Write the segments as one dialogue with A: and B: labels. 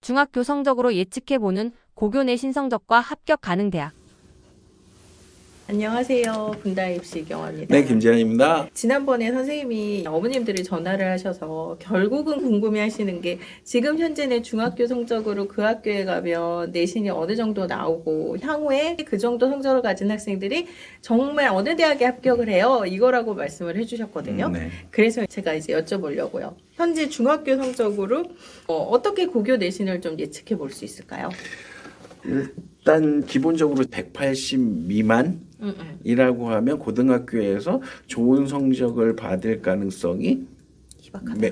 A: 중학교 성적으로 예측해보는 고교 내신 성적과 합격 가능 대학.
B: 안녕하세요. 분다입시 경화입니다.
C: 네, 김재현입니다.
B: 지난번에 선생님이 어머님들이 전화를 하셔서 결국은 궁금해하시는 게 지금 현재는 중학교 성적으로 그 학교에 가면 내신이 어느 정도 나오고 향후에 그 정도 성적을 가진 학생들이 정말 어느 대학에 합격을 해요. 이거라고 말씀을 해주셨거든요.
C: 네.
B: 그래서 제가 이제 여쭤보려고요. 현재 중학교 성적으로 어떻게 고교 내신을 좀 예측해 볼 수 있을까요?
C: 일단 기본적으로 180 미만이라고 하면 고등학교에서 좋은 성적을 받을 가능성이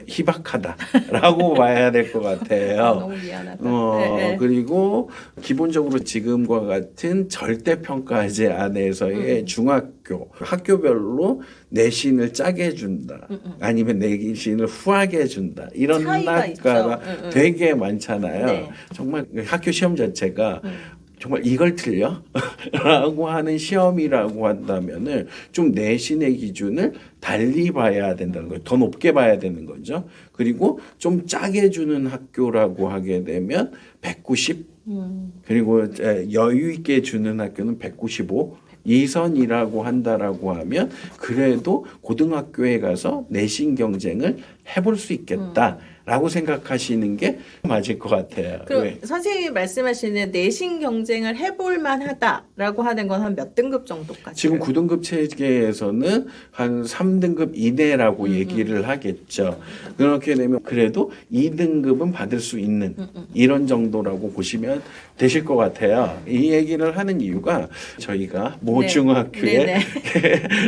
C: 희박하다라고 봐야 될 것 같아요.
B: 너무 미안하다. 네.
C: 그리고 기본적으로 지금과 같은 절대평가제 안에서의 중학교, 학교별로 내신을 짜게 해준다. 아니면 내신을 후하게 해준다. 이런 학과가 되게 많잖아요.
B: 네.
C: 정말 학교 시험 자체가 정말 이걸 틀려? 라고 하는 시험이라고 한다면은 좀 내신의 기준을 달리 봐야 된다는 거예요. 더 높게 봐야 되는 거죠. 그리고 좀 짜게 주는 학교라고 하게 되면 190, 그리고 여유 있게 주는 학교는 195, 이선이라고 한다라고 하면 그래도 고등학교에 가서 내신 경쟁을 해볼 수 있겠다라고 생각하시는 게 맞을 것 같아요.
B: 그럼
C: 왜?
B: 선생님이 말씀하시는 내신 경쟁을 해볼 만하다라고 하는 건 한 몇 등급 정도까지?
C: 지금 9등급 체계에서는 한 3등급 이내라고 얘기를 하겠죠. 그렇게 되면 그래도 2등급은 받을 수 있는 이런 정도라고 보시면 되실 것 같아요. 이 얘기를 하는 이유가 저희가 모 중학교에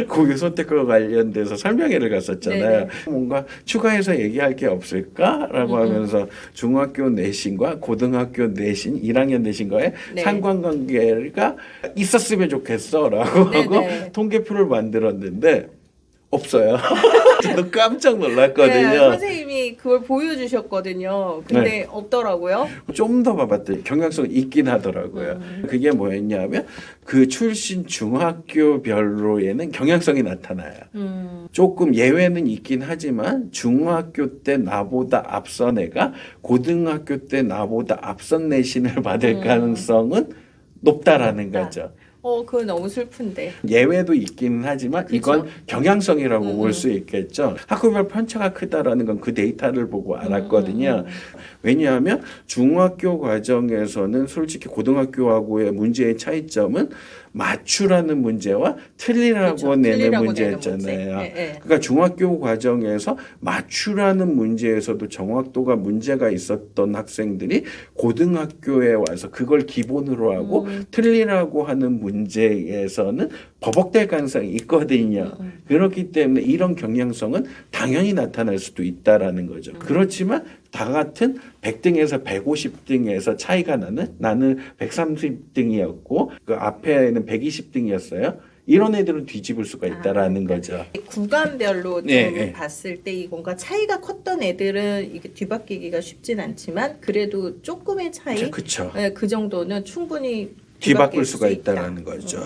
C: 고교 선택과 관련돼서 설명회를 갔었잖아요. 뭔가 추가해서 얘기할 게 없을까라고 하면서 중학교 내신과 고등학교 내신, 1학년 내신과의 상관관계가 있었으면 좋겠어라고 하고 통계표를 만들었는데 없어요. 저도 깜짝 놀랐거든요.
B: 네, 선생님이 그걸 보여주셨거든요. 근데 없더라고요.
C: 좀 더 봐봤더니 경향성이 있긴 하더라고요. 그게 뭐였냐면 그 출신 중학교별로에는 경향성이 나타나요. 조금 예외는 있긴 하지만 중학교 때 나보다 앞선 애가 고등학교 때 나보다 앞선 내신을 받을 가능성은 높다라는 거죠.
B: 그건 너무 슬픈데.
C: 예외도 있기는 하지만
B: 그쵸?
C: 이건 경향성이라고 볼 수 있겠죠. 학교별 편차가 크다라는 건 그 데이터를 보고 알았거든요. 왜냐하면 중학교 과정에서는 솔직히 고등학교하고의 문제의 차이점은 맞추라는 문제와 틀리라고 내는 문제였잖아요. 그러니까 중학교 과정에서 맞추라는 문제에서도 정확도가 문제가 있었던 학생들이 고등학교에 와서 그걸 기본으로 하고 틀리라고 하는 문제에서는 버벅될 가능성이 있거든요. 그렇기 때문에 이런 경향성은 당연히 나타날 수도 있다라는 거죠. 그렇지만 다 같은 100등에서 150등에서 차이가 나는 130등이었고 그 앞에는 120등이었어요. 이런 애들은 뒤집을 수가 있다라는 거죠.
B: 구간별로 좀 봤을 때 이 뭔가 차이가 컸던 애들은 이게 뒤바뀌기가 쉽진 않지만 그래도 조금의 차이,
C: 그렇죠.
B: 그 정도는 충분히
C: 뒤바꿀 수가 있다라는 거죠.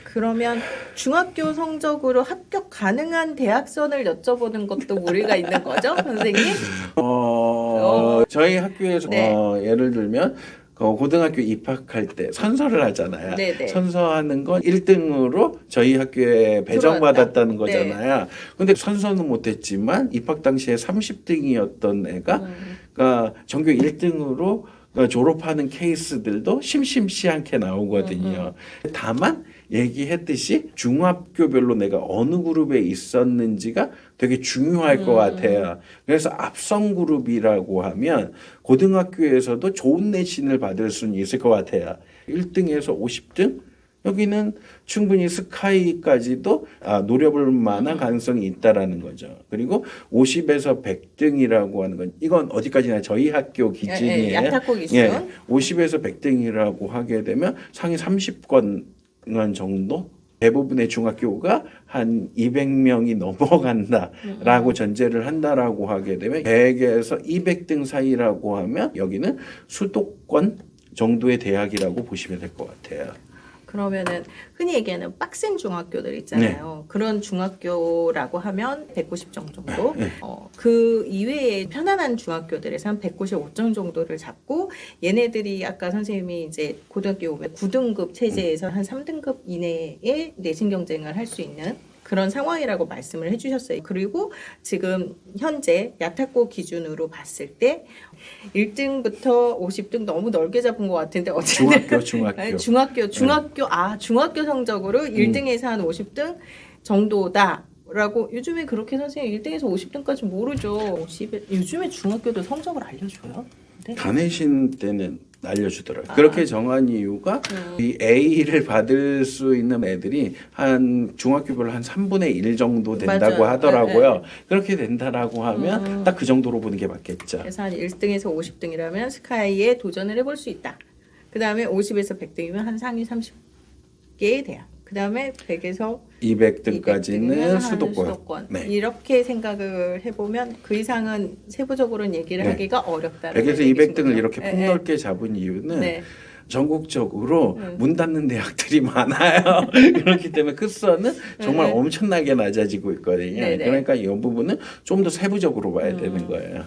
B: 그러면 중학교 성적으로 합격 가능한 대학선을 여쭤보는 것도 무리가 있는 거죠, 선생님?
C: 저희 학교에서 예를 들면 고등학교 입학할 때 선서를 하잖아요. 선서하는 건 1등으로 저희 학교에 배정받았다는 거잖아요. 근데 선서는 못했지만 입학 당시에 30등이었던 애가 그러니까 전교 1등으로 졸업하는 케이스들도 심심치 않게 나오거든요. 다만 얘기했듯이 중학교별로 내가 어느 그룹에 있었는지가 되게 중요할 것 같아요. 그래서 앞선 그룹이라고 하면 고등학교에서도 좋은 내신을 받을 수는 있을 것 같아요. 1등에서 50등? 여기는 충분히 스카이까지도 노려볼 만한 가능성이 있다라는 거죠. 그리고 50에서 100등이라고 하는 건 이건 어디까지나 저희 학교 기준이에요.
B: 약학고 기준.
C: 50에서 100등이라고 하게 되면 상위 30권 정도? 대부분의 중학교가 한 200명이 넘어간다라고 전제를 한다라고 하게 되면 100에서 200등 사이라고 하면 여기는 수도권 정도의 대학이라고 보시면 될 것 같아요.
B: 그러면은 흔히 얘기하는 빡센 중학교들 있잖아요. 그런 중학교라고 하면 190점 정도. 그 이외에 편안한 중학교들에서 한 195점 정도를 잡고 얘네들이 아까 선생님이 이제 고등학교 오면 9등급 체제에서 한 3등급 이내에 내신 경쟁을 할 수 있는 그런 상황이라고 말씀을 해주셨어요. 그리고 지금 현재 야타고 기준으로 봤을 때 1등부터 50등 너무 넓게 잡은 것 같은데 어쨌든 중학교 성적으로 1등에서 한 50등 정도다라고 요즘에 그렇게 선생님 1등에서 50등까지 모르죠. 요즘에 중학교도 성적을 알려줘요? 네.
C: 단해신 때는 알려주더라고요. 그렇게 정한 이유가 이 A를 받을 수 있는 애들이 한 중학교별로 한 3분의 1 정도 된다고
B: 맞아요.
C: 하더라고요.
B: 네.
C: 그렇게 된다라고 하면 딱 그 정도로 보는 게 맞겠죠.
B: 그래서 한 1등에서 50등이라면 스카이에 도전을 해볼 수 있다. 그 다음에 50에서 100등이면 한 상위 30개의 대학. 그 다음에 100에서
C: 200등까지는 수도권.
B: 네. 이렇게 생각을 해보면 그 이상은 세부적으로는 얘기를 하기가 어렵다는
C: 100에서 200등을 이렇게 폭넓게 잡은 이유는 전국적으로 문 닫는 대학들이 많아요. 그렇기 때문에 끝선은 정말 엄청나게 낮아지고 있거든요. 그러니까 이 부분은 좀 더 세부적으로 봐야 되는 거예요.